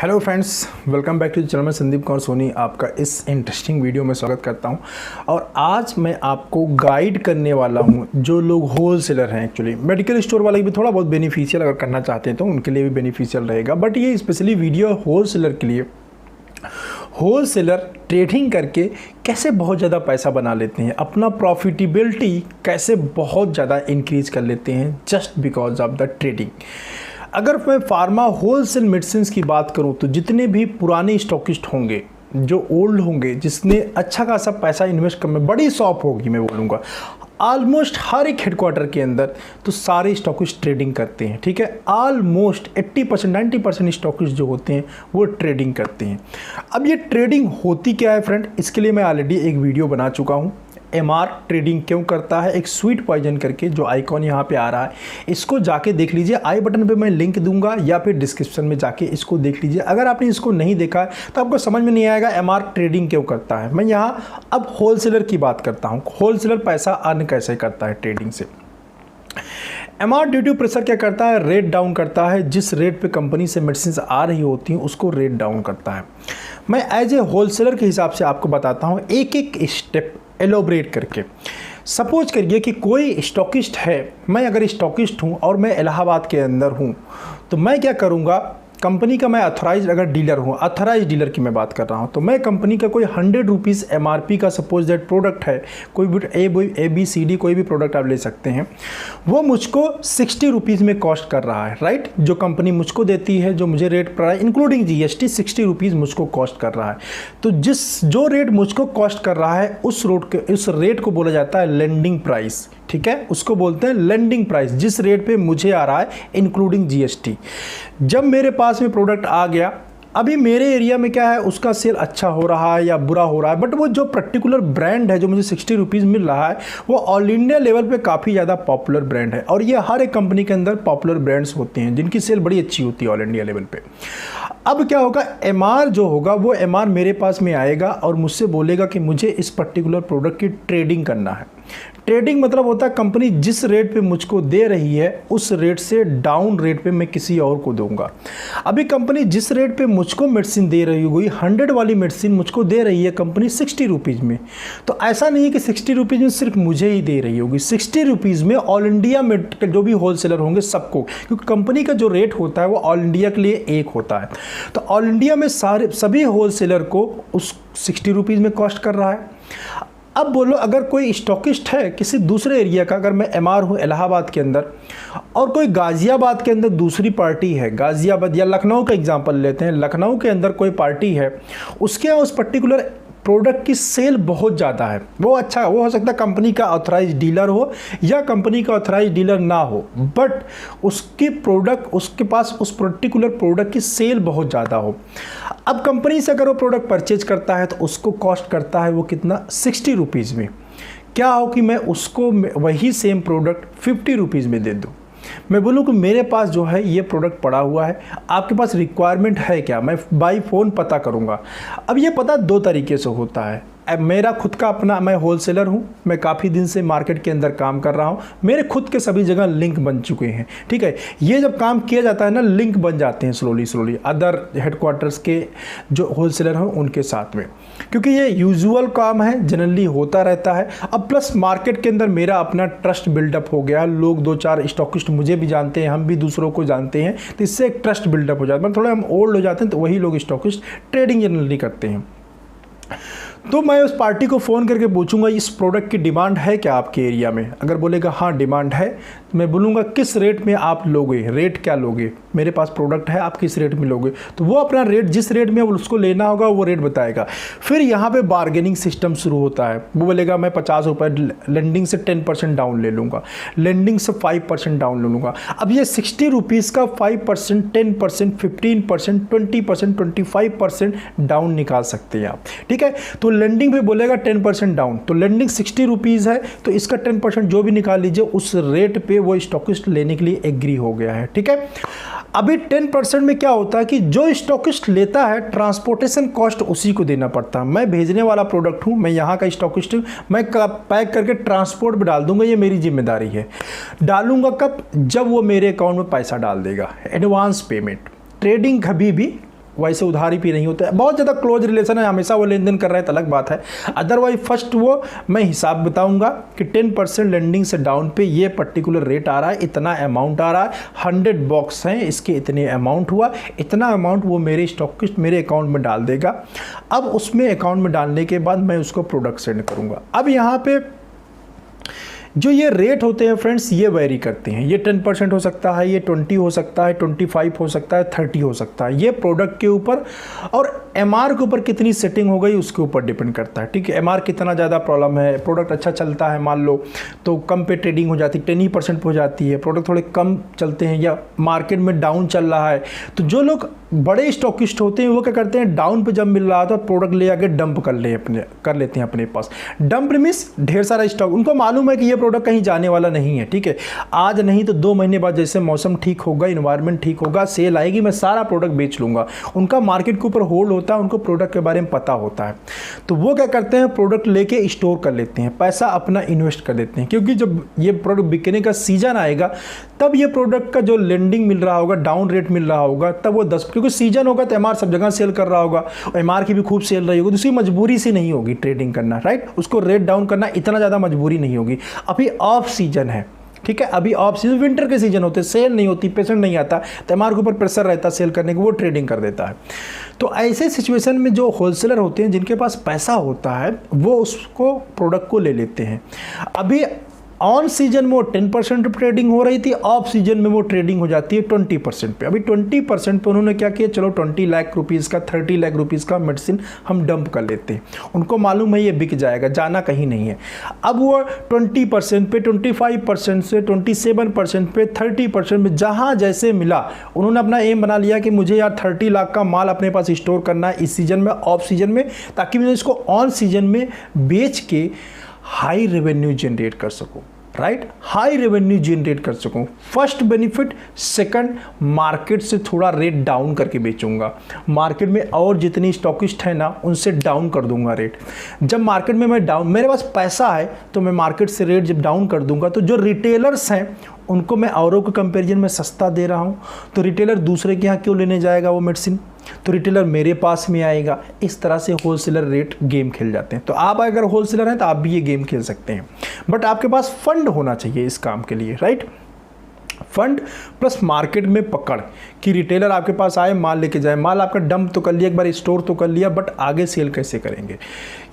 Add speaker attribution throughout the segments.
Speaker 1: Hello friends, welcome back to the channel. मैं संदीप कौर सोनी आपका इस इंटरेस्टिंग वीडियो में स्वागत करता हूं। और आज मैं आपको गाइड करने वाला हूं जो लोग होल सेलर हैं। एक्चुअली मेडिकल स्टोर वाले भी थोड़ा बहुत बेनिफिशियल अगर करना चाहते हैं तो उनके लिए भी बेनिफिशियल रहेगा, बट ये स्पेशली वीडियो होल सेलर के लिए। होल सेलर ट्रेडिंग करके कैसे बहुत ज़्यादा पैसा बना लेते हैं, अपना प्रॉफिटेबिलिटी कैसे बहुत ज़्यादा इंक्रीज कर लेते हैं just because of the trading. अगर मैं फार्मा होलसेल मेडिसिन की बात करूं तो जितने भी पुराने स्टॉकिस्ट होंगे, जो ओल्ड होंगे, जिसने अच्छा खासा पैसा इन्वेस्ट कर में बड़ी शॉप होगी, मैं बोलूँगा ऑलमोस्ट हर एक हेडक्वार्टर के अंदर तो सारे स्टॉकिस्ट ट्रेडिंग करते हैं। ठीक है, ऑलमोस्ट 80% 90% स्टॉकिस्ट जो होते हैं वो ट्रेडिंग करते हैं। अब ये ट्रेडिंग होती क्या है फ्रेंड, इसके लिए मैं ऑलरेडी एक वीडियो बना चुका हूँ। एमआर ट्रेडिंग क्यों करता है, एक स्वीट पॉइजन करके जो आइकॉन यहाँ पे आ रहा है, इसको जाके देख लीजिए। आई बटन पे मैं लिंक दूंगा या फिर डिस्क्रिप्शन में जाके इसको देख लीजिए। अगर आपने इसको नहीं देखा है तो आपको समझ में नहीं आएगा एमआर ट्रेडिंग क्यों करता है। मैं यहाँ अब होलसेलर की बात करता हूँ, होलसेलर पैसा अर्न कैसे करता है ट्रेडिंग से। एमआर ड्यू टू प्रेशर क्या करता है, रेट डाउन करता है। जिस रेट पे कंपनी से मेडिसिन आ रही होती हैं उसको रेट डाउन करता है। मैं एज ए होलसेलर के हिसाब से आपको बताता हूँ एक एक स्टेप एलोबरेट करके। सपोज करिए कि कोई स्टॉकिस्ट है, मैं अगर स्टॉकिस्ट हूँ और मैं इलाहाबाद के अंदर हूँ तो मैं क्या करूँगा, कंपनी का मैं अथोराइज अगर डीलर हूँ, अथोराइज डीलर की मैं बात कर रहा हूँ, तो मैं कंपनी का कोई 100 रुपीज़ एमआरपी का सपोज दैट प्रोडक्ट है, कोई भी ABCD कोई भी प्रोडक्ट आप ले सकते हैं, वो मुझको 60 रुपीज़ में कॉस्ट कर रहा है। राइट, जो कंपनी मुझको देती है, जो मुझे रेट पड़ रहा है इंक्लूडिंग GST 60 रुपीज़ मुझको कॉस्ट कर रहा है। तो जो रेट मुझको कॉस्ट कर रहा है उस रेट को बोला जाता है लेंडिंग प्राइस। ठीक है, उसको बोलते हैं लेंडिंग प्राइस, जिस रेट पे मुझे आ रहा है इंक्लूडिंग GST। जब मेरे पास में प्रोडक्ट आ गया, अभी मेरे एरिया में क्या है, उसका सेल अच्छा हो रहा है या बुरा हो रहा है, बट वो जो पर्टिकुलर ब्रांड है जो मुझे 60 रुपीज़ मिल रहा है वो ऑल इंडिया लेवल पे काफ़ी ज़्यादा पॉपुलर ब्रांड है। और ये हर एक कंपनी के अंदर पॉपुलर ब्रांड्स होते हैं जिनकी सेल बड़ी अच्छी होती है ऑल इंडिया लेवल पे। अब क्या होगा, एमआर जो होगा वो एमआर मेरे पास में आएगा और मुझसे बोलेगा कि मुझे इस पर्टिकुलर प्रोडक्ट की ट्रेडिंग करना है। ट्रेडिंग मतलब होता है कंपनी जिस रेट पे मुझको दे रही है उस रेट से डाउन रेट पे मैं किसी और को दूंगा। अभी कंपनी जिस रेट पे मुझको मेडिसिन दे रही होगी, 100 वाली मेडिसिन मुझको दे रही है कंपनी 60 रुपीज़ में, तो ऐसा नहीं है कि 60 रुपीज़ में सिर्फ मुझे ही दे रही होगी, 60 रुपीज़ में ऑल इंडिया में जो भी होलसेलर होंगे सबको, क्योंकि कंपनी का जो रेट होता है वो ऑल इंडिया के लिए एक होता है। तो ऑल इंडिया में सभी होलसेलर को उस 60 रुपीज़ में कॉस्ट कर रहा है। अब बोलो, अगर कोई स्टॉकिस्ट है किसी दूसरे एरिया का, अगर मैं एमआर हूँ इलाहाबाद के अंदर और कोई गाज़ियाबाद के अंदर दूसरी पार्टी है, गाज़ियाबाद या लखनऊ का एग्जांपल लेते हैं, लखनऊ के अंदर कोई पार्टी है, उसके यहाँ उस पर्टिकुलर प्रोडक्ट की सेल बहुत ज़्यादा है, वो अच्छा, वो हो सकता है कंपनी का ऑथराइज डीलर हो या कंपनी का ऑथराइज डीलर ना हो, बट उसके पास उस पर्टिकुलर प्रोडक्ट की सेल बहुत ज़्यादा हो। अब कंपनी से अगर वो प्रोडक्ट परचेज करता है तो उसको कॉस्ट करता है वो कितना, 60 रुपीज़ में। क्या हो कि मैं उसको वही सेम प्रोडक्ट 50 रुपीज़ में दे दूँ। मैं बोलूँ कि मेरे पास जो है ये प्रोडक्ट पड़ा हुआ है, आपके पास रिक्वायरमेंट है क्या, मैं बाई फ़ोन पता करूँगा। अब ये पता दो तरीके से होता है। अब मेरा खुद का अपना, मैं होलसेलर हूँ, मैं काफ़ी दिन से मार्केट के अंदर काम कर रहा हूँ, मेरे खुद के सभी जगह लिंक बन चुके हैं। ठीक है, ये जब काम किया जाता है ना, लिंक बन जाते हैं स्लोली अदर हेडक्वार्टर्स के जो होलसेलर हैं उनके साथ में, क्योंकि ये यूजुअल काम है, जनरली होता रहता है। अब प्लस मार्केट के अंदर मेरा अपना ट्रस्ट बिल्डअप हो गया, लोग 2-4 स्टॉकिस्ट मुझे भी जानते हैं, हम भी दूसरों को जानते हैं, तो इससे एक ट्रस्ट बिल्डअप हो जाता है। थोड़ा हम ओल्ड हो जाते हैं तो वही लोग स्टॉकिस्ट ट्रेडिंग जनरली करते हैं। तो मैं उस पार्टी को फ़ोन करके पूछूंगा इस प्रोडक्ट की डिमांड है क्या आपके एरिया में। अगर बोलेगा हाँ डिमांड है, तो मैं बोलूँगा किस रेट में आप लोगे, रेट क्या लोगे, मेरे पास प्रोडक्ट है आप किस रेट में लोगे। तो वो अपना रेट, जिस रेट में उसको लेना होगा वो रेट बताएगा। फिर यहाँ पे बार्गेनिंग सिस्टम शुरू होता है। वो बोलेगा मैं 50 रुपये लेंडिंग से 10% डाउन ले लूँगा, लेंडिंग से 5% डाउन ले लूँगा। अब ये 60 रुपीज़ का 5%, 10%, 15%, 20%, 25% डाउन निकाल सकते हैं आप। ठीक है, तो लेंडिंग पे बोलेगा 10% डाउन, तो लेंडिंग 60 रुपीज़ है तो इसका 10% जो भी निकाल लीजिए, उस रेट पे वो स्टॉकिस्ट लेने के लिए एग्री हो गया है। ठीक है, अभी 10% में क्या होता है कि जो स्टॉकिस्ट लेता है ट्रांसपोर्टेशन कॉस्ट उसी को देना पड़ता है। मैं भेजने वाला प्रोडक्ट हूँ, मैं यहाँ का स्टॉकिस्ट हूँ, मैं पैक करके ट्रांसपोर्ट में डाल दूंगा, ये मेरी जिम्मेदारी है। डालूंगा कब, जब वो मेरे अकाउंट में पैसा डाल देगा, एडवांस पेमेंट। ट्रेडिंग कभी भी वैसे उधारी भी नहीं होता है, बहुत ज़्यादा क्लोज रिलेशन है, हमेशा वो लेन देन कर रहे हैं तो अलग बात है। अदरवाइज फर्स्ट वो मैं हिसाब बताऊंगा कि 10% लेंडिंग से डाउन पे ये पर्टिकुलर रेट आ रहा है, इतना अमाउंट आ रहा है, 100 बॉक्स हैं, इसके इतने अमाउंट हुआ, इतना अमाउंट वो मेरे स्टॉकिस्ट मेरे अकाउंट में डाल देगा। अब उसमें अकाउंट में डालने के बाद मैं उसको प्रोडक्ट सेंड करूँगा। अब यहाँ पे जो ये रेट होते हैं फ्रेंड्स, ये वेरी करते हैं, ये 10% हो सकता है, ये 20 हो सकता है, 25 हो सकता है, 30 हो सकता है, ये प्रोडक्ट के ऊपर और एमआर के ऊपर कितनी सेटिंग हो गई उसके ऊपर डिपेंड करता है। ठीक है, एमआर कितना ज़्यादा प्रॉब्लम है, प्रोडक्ट अच्छा चलता है मान लो तो कम पे ट्रेडिंग हो जाती है, 10% हो जाती है, प्रोडक्ट थोड़े कम चलते हैं या मार्केट में डाउन चल रहा है, तो जो लोग बड़े स्टॉकिस्ट होते हैं वो क्या करते हैं, डाउन पे जब मिल रहा था प्रोडक्ट ले आके डंप कर लेते हैं अपने पास। डंप मींस ढेर सारा स्टॉक, उनको मालूम है कि ये प्रोडक्ट कहीं जाने वाला नहीं है। ठीक है, आज नहीं तो 2 महीने बाद जैसे मौसम ठीक होगा, इन्वायरमेंट ठीक होगा, सेल आएगी, मैं सारा प्रोडक्ट बेच लूंगा। उनका मार्केट के ऊपर होल्ड होता है, उनको प्रोडक्ट के बारे में पता होता है, तो वो क्या करते हैं, प्रोडक्ट लेके स्टोर कर लेते हैं, पैसा अपना इन्वेस्ट कर देते हैं, क्योंकि जब ये प्रोडक्ट बिकने का सीजन आएगा तब ये प्रोडक्ट का जो लेंडिंग मिल रहा होगा, डाउन रेट मिल रहा होगा, तब वो 10, क्योंकि सीजन होगा तो एमआर सब जगह सेल कर रहा होगा, एमआर की भी खूब सेल रही होगी, तो उसकी मजबूरी से नहीं होगी ट्रेडिंग करना, राइट, उसको रेट डाउन करना इतना ज़्यादा मजबूरी नहीं होगी। अभी ऑफ सीजन है, ठीक है, अभी ऑफ सीजन विंटर के सीजन होते, सेल नहीं होती, पेशेंट नहीं आता, तो एमआर के ऊपर प्रेशर रहता सेल करने को, वो ट्रेडिंग कर देता है। तो ऐसे सिचुएशन में जो होलसेलर होते हैं जिनके पास पैसा होता है वो उसको प्रोडक्ट को ले लेते हैं। अभी ऑन सीजन में वो 10% ट्रेडिंग हो रही थी, ऑफ सीजन में वो ट्रेडिंग हो जाती है 20% पे। अभी 20% पे उन्होंने क्या किया, चलो 20 लाख रुपीज़ का 30 लाख रुपीज़ का मेडिसिन हम डंप कर लेते हैं, उनको मालूम है ये बिक जाएगा, जाना कहीं नहीं है। अब वो 20% पे, 25% से 27% पे, 30% में जहाँ जैसे मिला, उन्होंने अपना एम बना लिया कि मुझे यार 30 लाख का माल अपने पास स्टोर करना है इस सीजन में, ऑफ सीजन में, ताकि मैं इसको ऑन सीजन में बेच के हाई रेवेन्यू जनरेट कर सकूं, राइट, हाई रेवेन्यू जनरेट कर सकूं। First benefit. सेकंड, मार्केट से थोड़ा रेट डाउन करके बेचूंगा, मार्केट में और जितनी स्टॉकिस्ट है ना उनसे डाउन कर दूंगा रेट। जब मार्केट में मैं डाउन, मेरे पास पैसा है तो मैं मार्केट से रेट जब डाउन कर दूंगा तो जो रिटेलर्स हैं उनको मैं औरों के कंपैरिजन में सस्ता दे रहा हूं, तो रिटेलर दूसरे के यहाँ क्यों लेने जाएगा वो मेडिसिन, तो रिटेलर मेरे पास में आएगा। इस तरह से होलसेलर रेट गेम खेल जाते हैं। तो आप अगर होलसेलर हैं तो आप भी ये गेम खेल सकते हैं, बट आपके पास फंड होना चाहिए इस काम के लिए, राइट। फंड प्लस मार्केट में पकड़ कि रिटेलर आपके पास आए, माल लेके जाए, माल आपका डंप तो कर लिया, एक बार स्टोर तो कर लिया, बट आगे सेल कैसे करेंगे।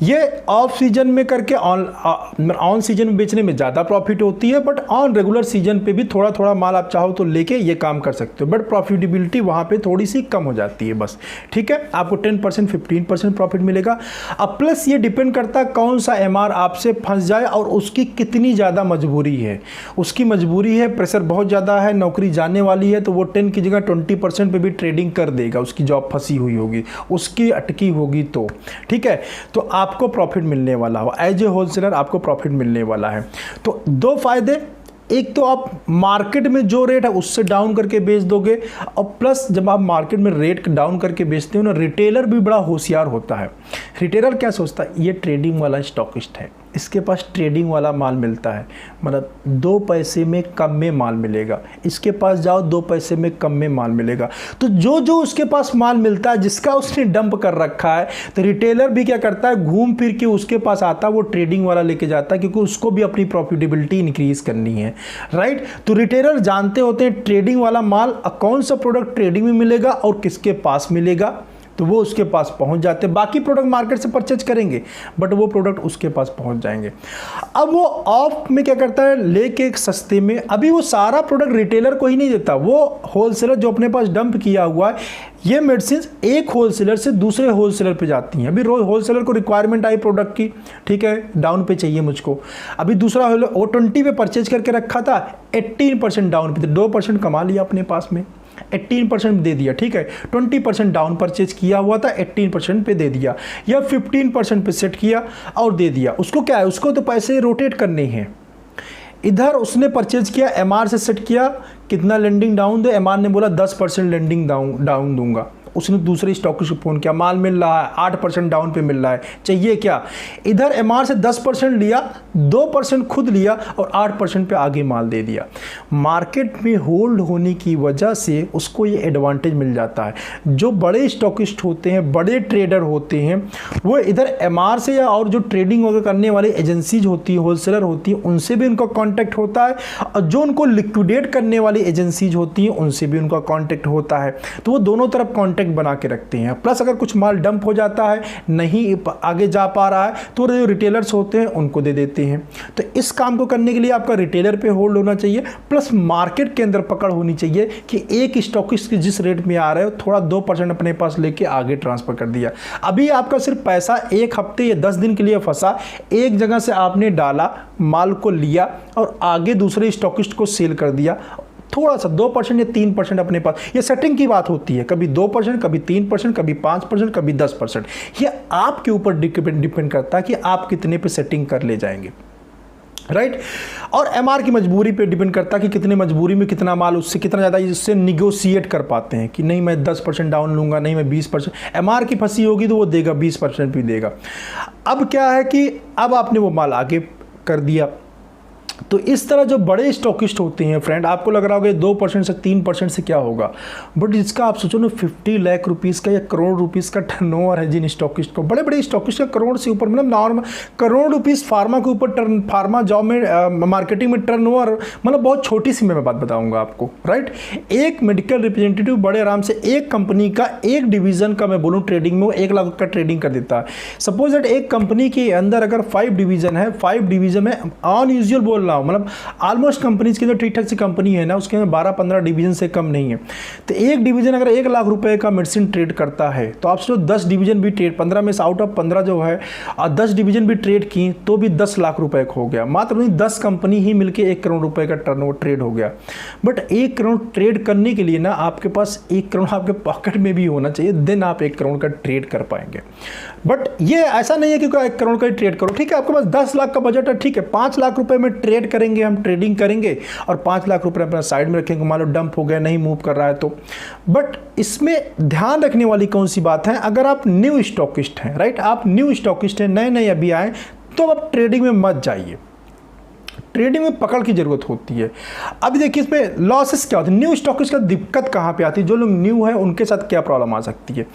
Speaker 1: ये ऑफ सीजन में करके ऑन सीजन में बेचने में ज़्यादा प्रॉफिट होती है, बट ऑन रेगुलर सीजन पे भी थोड़ा थोड़ा माल आप चाहो तो लेके ये काम कर सकते हो, बट प्रॉफिटेबिलिटी वहाँ पे थोड़ी सी कम हो जाती है बस, ठीक है। आपको 10% 15% प्रॉफिट मिलेगा। अब प्लस ये डिपेंड करता है कौन सा एमआर आपसे फंस जाए और उसकी कितनी ज़्यादा मजबूरी है। उसकी मजबूरी है, प्रेशर बहुत ज़्यादा है, नौकरी जाने वाली है, तो वो 10 की जगह 20% पे भी ट्रेडिंग कर देगा, उसकी जॉब फंसी हुई होगी, उसकी अटकी होगी, तो ठीक है, तो आपको प्रॉफिट मिलने वाला हो, एज ए होलसेलर आपको प्रॉफिट मिलने वाला है। तो दो फायदे, एक तो आप मार्केट में जो रेट है उससे डाउन करके बेच दोगे, और प्लस जब आप मार्केट में रेट डाउन करके बेचते हो ना, रिटेलर भी बड़ा होशियार होता है। रिटेलर क्या सोचता है, ये ट्रेडिंग वाला स्टॉकिस्ट है, इसके पास ट्रेडिंग वाला माल मिलता है, मतलब 2 पैसे में कम में माल मिलेगा, इसके पास जाओ 2 पैसे में कम में माल मिलेगा। तो जो जो उसके पास माल मिलता है, जिसका उसने डंप कर रखा है, तो रिटेलर भी क्या करता है, घूम फिर के उसके पास आता है, वो ट्रेडिंग वाला लेके जाता है, क्योंकि उसको भी अपनी प्रॉफिटेबिलिटी इंक्रीज करनी है, राइट। तो रिटेलर जानते होते हैं ट्रेडिंग वाला माल कौन सा प्रोडक्ट ट्रेडिंग में मिलेगा और किसके पास मिलेगा, तो वो उसके पास पहुंच जाते हैं। बाकी प्रोडक्ट मार्केट से परचेज करेंगे, बट वो प्रोडक्ट उसके पास पहुंच जाएंगे। अब वो ऑफ में क्या करता है, लेके एक सस्ते में, अभी वो सारा प्रोडक्ट रिटेलर को ही नहीं देता, वो होलसेलर जो अपने पास डंप किया हुआ है, ये मेडिसिन एक होलसेलर से दूसरे होलसेलर पे जाती हैं। अभी रोज होलसेलर को रिक्वायरमेंट आई प्रोडक्ट की, ठीक है, डाउन पे चाहिए मुझको, अभी दूसरा वो 20 पे परचेज करके रखा था, 18% डाउन पे, 2% कमा लिया अपने पास में, 18% दे दिया, ठीक है। 20% डाउन परचेज किया हुआ था, 18% पे दे दिया, या 15% पे सेट किया और दे दिया। उसको क्या है, उसको तो पैसे रोटेट करने हैं। इधर उसने परचेज किया, एमआर से सेट किया, कितना लेंडिंग डाउन दे, एमआर ने बोला 10% लेंडिंग डाउन दूंगा, उसने दूसरे स्टॉकिस्ट को फ़ोन किया, माल मिल रहा है, 8% डाउन पे मिल रहा है, चाहिए क्या। इधर एमआर से 10% लिया, 2% खुद लिया और 8% पे आगे माल दे दिया। मार्केट में होल्ड होने की वजह से उसको ये एडवांटेज मिल जाता है। जो बड़े स्टॉकिस्ट होते हैं, बड़े ट्रेडर होते हैं, वो इधर एमआर से या और जो ट्रेडिंग वगैरह करने वाली एजेंसीज होती है, होलसेलर होती है, उनसे भी उनका कांटेक्ट होता है, और जो उनको लिक्विडेट करने वाली एजेंसीज होती हैं उनसे भी उनका कांटेक्ट होता है। तो वो दोनों तरफ कांटेक्ट बना के रखते हैं। प्लस अगर कुछ माल डंप हो जाता है, नहीं आगे जा पा रहा है, तो जो रिटेलर्स होते हैं उनको दे देते हैं। तो इस काम को करने के लिए आपका रिटेलर पे होल्ड होना चाहिए, प्लस मार्केट के अंदर पकड़ होनी चाहिए कि एक स्टॉकिस्ट जिस रेट में आ रहे हो थोड़ा 2% अपने पास लेके आगे ट्रांसफर कर दिया। अभी आपका सिर्फ पैसा एक हफ्ते या 10 दिन के लिए फंसा, एक जगह से आपने डाला, माल को लिया और आगे दूसरे स्टॉकिस्ट को सेल कर दिया, थोड़ा सा 2% या 3% अपने पास। ये सेटिंग की बात होती है, कभी 2%, कभी 3%, कभी 5%, कभी 10%। ये आपके ऊपर डिपेंड करता है कि आप कितने पे सेटिंग कर ले जाएंगे, राइट। और एमआर की मजबूरी पे डिपेंड करता है कि कितने मजबूरी में कितना माल, उससे कितना ज़्यादा इससे निगोशिएट कर पाते हैं कि नहीं मैं 10% डाउन लूँगा, नहीं मैं 20%। एमआर की फंसी होगी तो वो देगा, 20% भी देगा। अब क्या है कि अब आपने वो माल आगे कर दिया। तो इस तरह जो बड़े स्टॉकिस्ट होते हैं फ्रेंड, आपको लग रहा होगा 2% से 3% से क्या होगा, बट जिसका आप सोचो ना 50 लाख रुपीज़ का या करोड़ रुपीज़ का टर्नओवर है जिन स्टॉकिस्ट को, बड़े बड़े स्टॉकिस्ट का करोड़ से ऊपर, मतलब नॉर्मल करोड़ रुपीज़ फार्मा के ऊपर फार्मा जॉब में मार्केटिंग में टर्नओवर, मतलब बहुत छोटी सी मैं बात बताऊँगा आपको, राइट। एक मेडिकल रिप्रेजेंटेटिव बड़े आराम से एक कंपनी का एक डिवीज़न का मैं बोलूँ ट्रेडिंग में वो 1 लाख का ट्रेडिंग कर देता है। सपोज दैट एक कंपनी के अंदर अगर 5 डिवीज़न है, 5 डिवीज़न में अनयूजुअल बोल रहा हूँ, मतलब ऑलमोस्ट कंपनीज की जो ठीक ठाक सी कंपनी है ना, उसके अंदर 12-15 डिवीजन से कम नहीं है। तो एक डिवीजन अगर 1 लाख रुपए का मेडिसिन ट्रेड करता है, तो आप सोचो 10 डिवीजन भी ट्रेड, 15 में से आउट ऑफ 15 जो है, और 10 डिवीजन भी ट्रेड की तो भी 10 लाख रुपए हो गया। मात्र नहीं 10 कंपनी ही मिलकर 1 करोड़ रुपए का टर्नओवर ट्रेड हो गया। बट 1 करोड़ ट्रेड करने के लिए ना आपके पास 1 करोड़ आपके पॉकेट में भी होना चाहिए, देन आप 1 करोड़ का ट्रेड कर पाएंगे। बट ये ऐसा नहीं है कि 1 करोड़ का ही ट्रेड करो, ठीक है। आपके पास 10 लाख का बजट है, ठीक है, 5 लाख रुपए में ट्रेड करेंगे, हम ट्रेडिंग करेंगे और 5 लाख रुपए अपना साइड में रखेंगे, मान लो डंप हो गया, नहीं मूव कर रहा है तो। बट इसमें ध्यान रखने वाली कौन सी बात है, अगर आप न्यू स्टॉकिस्ट हैं, राइट, आप न्यू स्टॉकिस्ट हैं, नए नए अभी आए, तो आप ट्रेडिंग में मत जाइए। ट्रेडिंग में पकड़ की जरूरत होती है। अभी देखिए इसमें लॉसेस क्या होती है, न्यू स्टॉकिस्ट का दिक्कत कहाँ पे आती है, जो लोग न्यू है उनके साथ क्या प्रॉब्लम आ सकती है।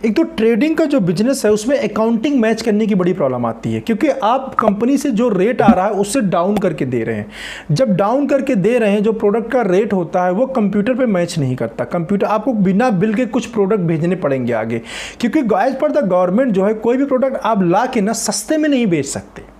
Speaker 1: एक तो ट्रेडिंग का जो बिजनेस है उसमें अकाउंटिंग मैच करने की बड़ी प्रॉब्लम आती है, क्योंकि आप कंपनी से जो रेट आ रहा है उससे डाउन करके दे रहे हैं। जब डाउन करके दे रहे हैं, जो प्रोडक्ट का रेट होता है वो कंप्यूटर पर मैच नहीं करता। कंप्यूटर आपको बिना बिल के कुछ प्रोडक्ट भेजने पड़ेंगे आगे, क्योंकि एज पर द गवर्नमेंट जो है कोई भी प्रोडक्ट आप ला के ना सस्ते में नहीं बेच सकते,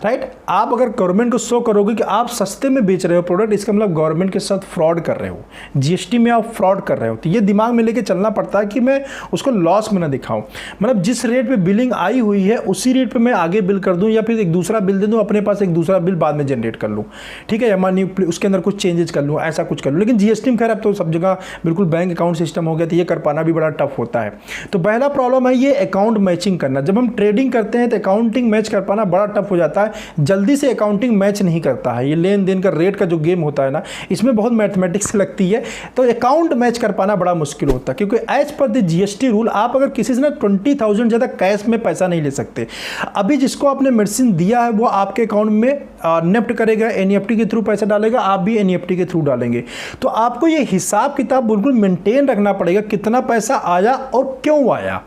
Speaker 1: राइट। आप अगर गवर्नमेंट को शो करोगे कि आप सस्ते में बेच रहे हो प्रोडक्ट, इसका मतलब गवर्नमेंट के साथ फ्रॉड कर रहे हो, जीएसटी में आप फ्रॉड कर रहे हो। तो ये दिमाग में लेके चलना पड़ता है कि मैं उसको लॉस में ना दिखाऊं, मतलब जिस रेट पे बिलिंग आई हुई है उसी रेट पे मैं आगे बिल कर दूं, या फिर एक दूसरा बिल दे दूं, अपने पास एक दूसरा बिल बाद में जनरेट कर लूं, ठीक है, या मान उसके अंदर कुछ चेंजेस कर लूँ, ऐसा कुछ कर लूँ। लेकिन जीएसटी में खैर अब तो सब जगह बिल्कुल बैंक अकाउंट सिस्टम हो गया, तो ये कर पाना भी बड़ा टफ होता है। तो पहला प्रॉब्लम है ये अकाउंट मैचिंग करना। जब हम ट्रेडिंग करते हैं तो अकाउंटिंग मैच कर पाना बड़ा टफ हो जाता है, जल्दी से अकाउंटिंग मैच नहीं करता है। ये लेन देन का रेट का जो गेम होता है ना, इसमें बहुत मैथमेटिक्स लगती है, तो अकाउंट मैच कर पाना बड़ा मुश्किल होता है। क्योंकि as per the GST rule आप अगर किसी से ना 20,000 ज़्यादा कैश में पैसा नहीं ले सकते। अभी जिसको आपने मेडिसिन दिया है वो आपके अकाउंट में नेफ्ट करेगा, एनईएफटी के थ्रू पैसा डालेगा, आप भी एनईएफटी के थ्रू डालेंगे। तो आपको ये हिसाब किताब बिल्कुल मेंटेन रखना पड़ेगा, कितना पैसा आया और क्यों आया।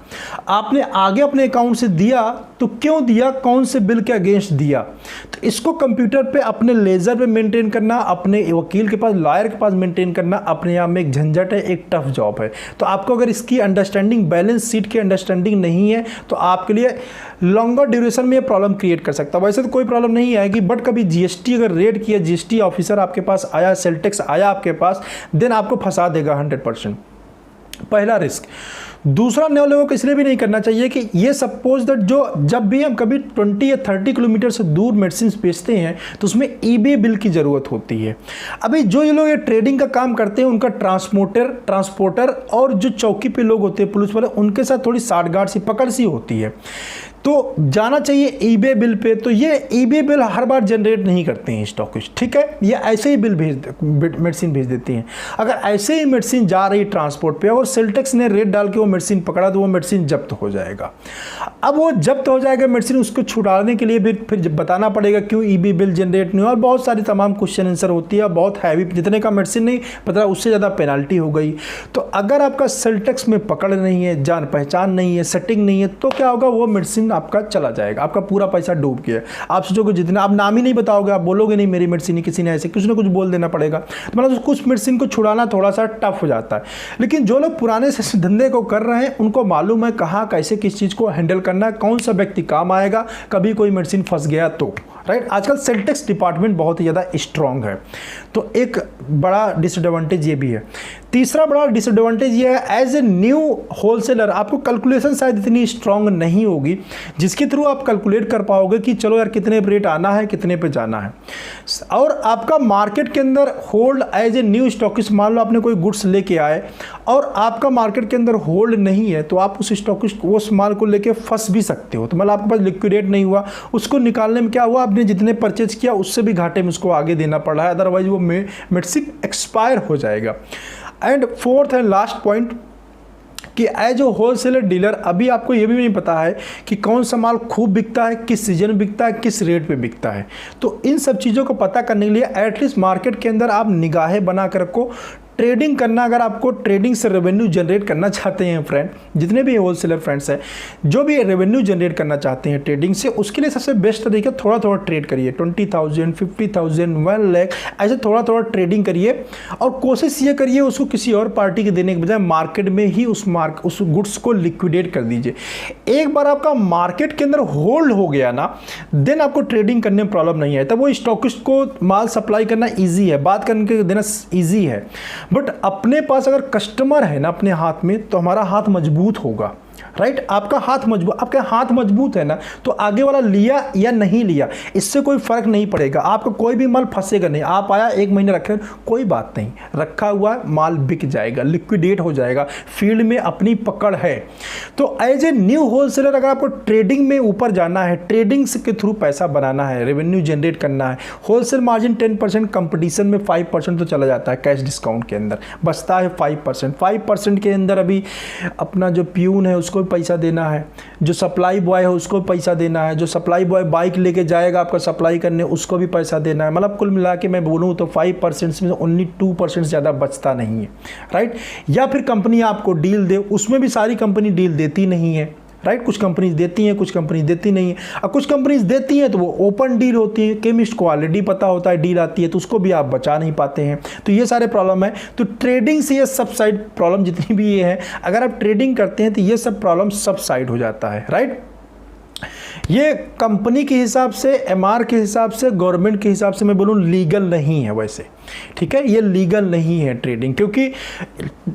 Speaker 1: आपने आगे अपने अकाउंट से दिया तो क्यों दिया, कौन से बिल के अगेंस्ट दिया। तो इसको कंप्यूटर पे अपने लेजर पे मेंटेन करना, अपने वकील के पास, लॉयर के पास मेंटेन करना अपने आप में एक झंझट है, एक टफ जॉब है। तो आपको अगर इसकी अंडरस्टैंडिंग, बैलेंस शीट की अंडरस्टैंडिंग नहीं है तो आपके लिए लॉन्गर ड्यूरेशन में ये प्रॉब्लम क्रिएट कर सकता है। वैसे तो कोई प्रॉब्लम नहीं आएगी, बट कभी जीएसटी अगर रेड किया, जीएसटी ऑफिसर आपके पास आया, सेल टैक्स आया आपके पास, देन आपको फंसा देगा 100%। पहला रिस्क। दूसरा, नए लोगों को इसलिए भी नहीं करना चाहिए कि ये सपोज दैट जो जब भी हम कभी 20 या 30 किलोमीटर से दूर मेडिसिन बेचते हैं तो उसमें ईबे बिल की ज़रूरत होती है। अभी जो ये लोग ये ट्रेडिंग का काम करते हैं उनका ट्रांसपोर्टर और जो चौकी पे लोग होते हैं पुलिस वाले, उनके साथ थोड़ी साठगांठ सी, पकड़ सी होती है। तो जाना चाहिए ईबे बिल पे। तो ये ईबे बिल हर बार जनरेट नहीं करते हैं स्टॉकिस्ट, ठीक है, ये ऐसे ही मेडिसिन भेज देती हैं। अगर ऐसे ही मेडिसिन जा रही ट्रांसपोर्ट पे और सेल्टेक्स ने रेट डाल के वो मेडिसिन पकड़ा तो वो मेडिसिन जब्त हो जाएगा। अब वो जब्त हो जाएगा मेडिसिन, उसको छुड़ाने के लिए फिर बताना पड़ेगा क्यों ईबे बिल जनरेट नहीं हुआ, और बहुत सारी तमाम क्वेश्चन आंसर होती है, बहुत हैवी, जितने का मेडिसिन नहीं पता उससे ज़्यादा पेनाल्टी हो गई। तो अगर आपका सेल्टेक्स में पकड़ नहीं है, जान पहचान नहीं है, सेटिंग नहीं है, तो क्या होगा, वो मेडिसिन आपका चला जाएगा, आपका पूरा पैसा डूब गया। आप सोचोगे जितना, आप नाम ही नहीं बताओगे, आप बोलोगे नहीं मेरी मेडिसिन ही, किसी ने ऐसे कुछ ना कुछ बोल देना पड़ेगा। तो मतलब कुछ मेडिसिन को छुड़ाना थोड़ा सा टफ हो जाता है। लेकिन जो लोग पुराने से धंधे को कर रहे हैं उनको मालूम है कहाँ कैसे किस चीज़ को हैंडल करना है, कौन सा व्यक्ति काम आएगा कभी कोई मेडिसिन फंस गया तो, राइट। आजकल सेल्टेक्स डिपार्टमेंट बहुत ही ज़्यादा स्ट्रॉन्ग है, तो एक बड़ा डिसएडवांटेज ये भी है। तीसरा बड़ा डिसएडवांटेज ये है, एज ए न्यू होलसेलर आपको कैलकुलेशन शायद इतनी स्ट्रॉन्ग नहीं होगी जिसके थ्रू आप कैलकुलेट कर पाओगे कि चलो यार कितने पे रेट आना है, कितने पे जाना है। और आपका मार्केट के अंदर hold as a new stockist, मान लो आपने कोई गुड्स लेके आए और आपका मार्केट के अंदर होल्ड नहीं है, तो आप उस स्टॉकिस्ट उस माल को लेके फंस भी सकते हो। तो मतलब आपके पास लिक्विडेट नहीं हुआ, उसको निकालने में क्या हुआ, आपने जितने परचेज किया उससे भी घाटे में उसको आगे देना पड़ रहा है, अदरवाइज वो मेडिसिन एक्सपायर हो जाएगा। And fourth and last point कि एज ए होलसेलर डीलर अभी आपको ये भी नहीं पता है कि कौन सा माल खूब बिकता है, किस सीजन में बिकता है, किस रेट पे बिकता है। तो इन सब चीज़ों को पता करने के लिए एटलीस्ट मार्केट के अंदर आप निगाहें बना कर रखो। ट्रेडिंग करना, अगर आपको ट्रेडिंग से रेवेन्यू जनरेट करना चाहते हैं फ्रेंड, जितने भी होलसेलर फ्रेंड्स हैं जो भी रेवेन्यू जनरेट करना चाहते हैं ट्रेडिंग से, उसके लिए सबसे बेस्ट तरीका थोड़ा थोड़ा ट्रेड करिए। 20,000, 50,000, 1 लाख ऐसे थोड़ा थोड़ा ट्रेडिंग करिए, और कोशिश ये करिए उसको किसी और पार्टी के देने के बजाय मार्केट में ही उस गुड्स को लिक्विडेट कर दीजिए। एक बार आपका मार्केट के अंदर होल्ड हो गया ना, देन आपको ट्रेडिंग करने में प्रॉब्लम नहीं है, तब वो स्टॉकिस्ट को माल सप्लाई करना ईजी है, बात करके देना ईजी है। बट अपने पास अगर कस्टमर है ना अपने हाथ में, तो हमारा हाथ मजबूत होगा, राइट। आपका हाथ मजबूत है ना, तो आगे वाला लिया या नहीं लिया इससे कोई फर्क नहीं पड़ेगा, आपका कोई भी माल फंसेगा नहीं। आप आया 1 महीने रखे, कोई बात नहीं, रखा हुआ माल बिक जाएगा, लिक्विडेट हो जाएगा, फील्ड में अपनी पकड़ है। तो एज ए न्यू होलसेलर अगर आपको ट्रेडिंग में ऊपर जाना है, ट्रेडिंग के थ्रू पैसा बनाना है, रेवेन्यू जनरेट करना है, होलसेल मार्जिन 10%, कंपटीशन में 5% तो चला जाता है, कैश डिस्काउंट के अंदर बचता है 5%। 5% के अंदर अभी अपना जो प्यून है उसको पैसा देना है, जो सप्लाई बॉय है उसको पैसा देना है, जो सप्लाई बॉय बाइक लेके जाएगा आपका सप्लाई करने उसको भी पैसा देना है। मतलब कुल मिला के मैं बोलूँ तो 5% में ओनली 2% ज़्यादा बचता नहीं है, राइट। या फिर कंपनी आपको डील दे, उसमें भी सारी कंपनी डील देती नहीं है, राइट। कुछ कंपनीज देती हैं, कुछ कंपनी देती नहीं है। अब कुछ कंपनीज देती हैं तो वो ओपन डील होती है, केमिस्ट को ऑलरेडी पता होता है डील आती है, तो उसको भी आप बचा नहीं पाते हैं। तो ये सारे प्रॉब्लम है। तो ट्रेडिंग से ये सब साइड प्रॉब्लम जितनी भी ये है, अगर आप ट्रेडिंग करते हैं तो ये सब प्रॉब्लम सब साइड हो जाता है, राइट। ये कंपनी के हिसाब से, एमआर के हिसाब से, गवर्नमेंट के हिसाब से मैं बोलूँ लीगल नहीं है वैसे, ठीक है, ये लीगल नहीं है ट्रेडिंग, क्योंकि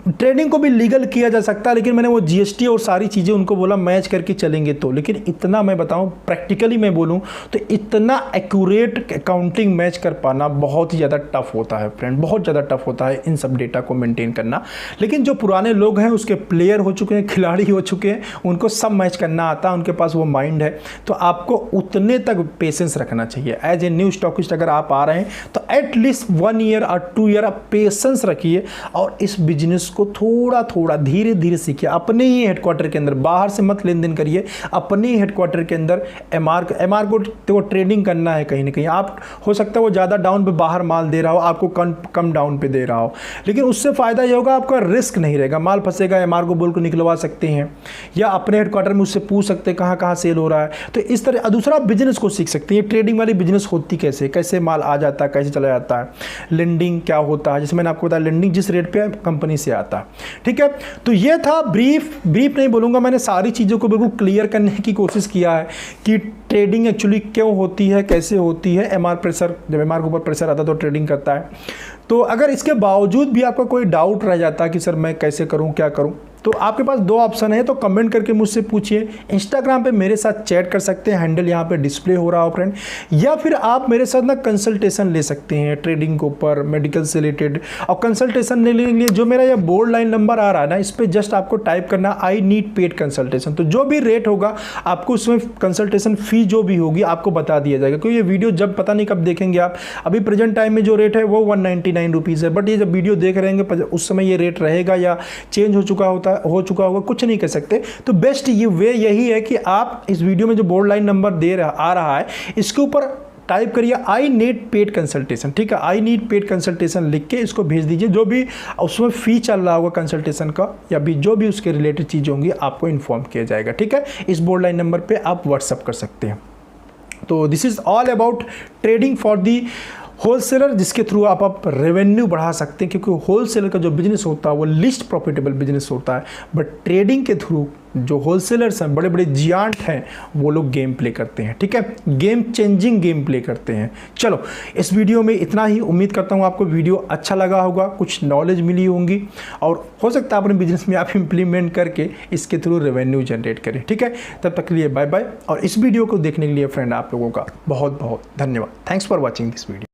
Speaker 1: ट्रेडिंग को भी लीगल किया जा सकता है, लेकिन मैंने वो जीएसटी और सारी चीज़ें उनको बोला मैच करके चलेंगे तो। लेकिन इतना मैं बताऊं प्रैक्टिकली मैं बोलूं तो इतना एक्यूरेट अकाउंटिंग मैच कर पाना बहुत ही ज़्यादा टफ होता है फ्रेंड, बहुत ज़्यादा टफ होता है इन सब डेटा को मेंटेन करना। लेकिन जो पुराने लोग हैं, उसके प्लेयर हो चुके हैं, खिलाड़ी हो चुके हैं, उनको सब मैच करना आता है, उनके पास वो माइंड है। तो आपको उतने तक पेशेंस रखना चाहिए। एज ए न्यू स्टॉकिस्ट अगर आप आ रहे हैं तो एटलीस्ट 1 ईयर और 2 ईयर आप पेशेंस रखिए और इस बिजनेस को थोड़ा थोड़ा धीरे धीरे सीखिए। अपने ही हेडक्वार्टर के अंदर, बाहर से मत लेन देन करिए, अपने ही हेडक्वार्टर के अंदर एमआर को तो ट्रेडिंग करना है कहीं ना कहीं। आप हो सकता है वो ज़्यादा डाउन पे बाहर माल दे रहा हो, आपको कम डाउन पे दे रहा हो, लेकिन उससे फ़ायदा ये होगा आपका रिस्क नहीं रहेगा। माल फंसेगा, एमआर को बोल को निकलवा सकते हैं, या अपने हेडक्वार्टर में उससे पूछ सकते हैं कहाँ कहाँ सेल हो रहा है। तो इस तरह दूसरा बिजनेस को सीख सकते हैं। ट्रेडिंग वाली बिजनेस होती कैसे, कैसे माल आ जाता है, कैसे चला जाता है, लेंडिंग क्या होता है, जैसे मैंने आपको बताया लेंडिंग जिस रेट पे कंपनी से आता है, ठीक है। तो ये था ब्रीफ नहीं बोलूँगा, मैंने सारी चीज़ों को बिल्कुल क्लियर करने की कोशिश किया है कि ट्रेडिंग एक्चुअली क्यों होती है, कैसे होती है। एमआर प्रेशर, जब एमआर के ऊपर प्रेशर आता है तो ट्रेडिंग करता है। तो अगर इसके बावजूद भी आपका कोई डाउट रह जाता है कि सर मैं कैसे करूं, क्या करूं, तो आपके पास दो ऑप्शन है, तो कमेंट करके मुझसे पूछिए। इंस्टाग्राम पे मेरे साथ चैट कर सकते हैं, हैंडल यहाँ पे डिस्प्ले हो रहा हो फ्रेंड, या फिर आप मेरे साथ ना कंसल्टेशन ले सकते हैं ट्रेडिंग के ऊपर, मेडिकल से रिलेटेड। और कंसल्टेशन लेने के लिए जो मेरा ये बोर्ड लाइन नंबर आ रहा है ना, इस पर जस्ट आपको टाइप करना आई नीड पेड कंसल्टेशन। तो जो भी रेट होगा आपको उसमें कंसल्टेशन फी जो भी होगी आपको बता दिया जाएगा, क्योंकि ये वीडियो जब पता नहीं कब देखेंगे आप, अभी प्रेजेंट टाइम में जो रेट है वो 199 रुपीज़ है, बट ये जब वीडियो देख रहे हैं उस समय ये रेट रहेगा या चेंज हो चुका होगा, कुछ नहीं कह सकते। तो बेस्ट ये वे यही है कि आप इस वीडियो में जो बोर्ड लाइन नंबर आ रहा है इसके ऊपर टाइप करिए आई नीड पेड कंसल्टेशन, ठीक है, आई नीड पेड कंसल्टेशन लिख के इसको भेज दीजिए। जो भी उसमें फी चल रहा होगा कंसल्टेशन का या भी जो भी उसके रिलेटेड चीज़ होंगी आपको इन्फॉर्म किया जाएगा, ठीक है। इस बोर्ड लाइन नंबर पे आप व्हाट्सअप कर सकते हैं। तो this is all about trading for the wholesaler, जिसके थ्रू आप रेवेन्यू बढ़ा सकते हैं, क्योंकि होलसेलर का जो बिजनेस होता है वो लिस्ट प्रॉफिटेबल बिजनेस होता है, बट ट्रेडिंग के थ्रू जो होलसेलर्स हैं, बड़े बड़े जियांट हैं, वो लोग गेम प्ले करते हैं, ठीक है, गेम चेंजिंग गेम प्ले करते हैं। चलो इस वीडियो में इतना ही। उम्मीद करता हूँ आपको वीडियो अच्छा लगा होगा, कुछ नॉलेज मिली होंगी, और हो सकता है अपने बिजनेस में आप इंप्लीमेंट करके इसके थ्रू रेवेन्यू जनरेट करें, ठीक है। तब तक के लिए बाय बाय, और इस वीडियो को देखने के लिए फ्रेंड आप लोगों का बहुत बहुत धन्यवाद। Thanks for watching this video.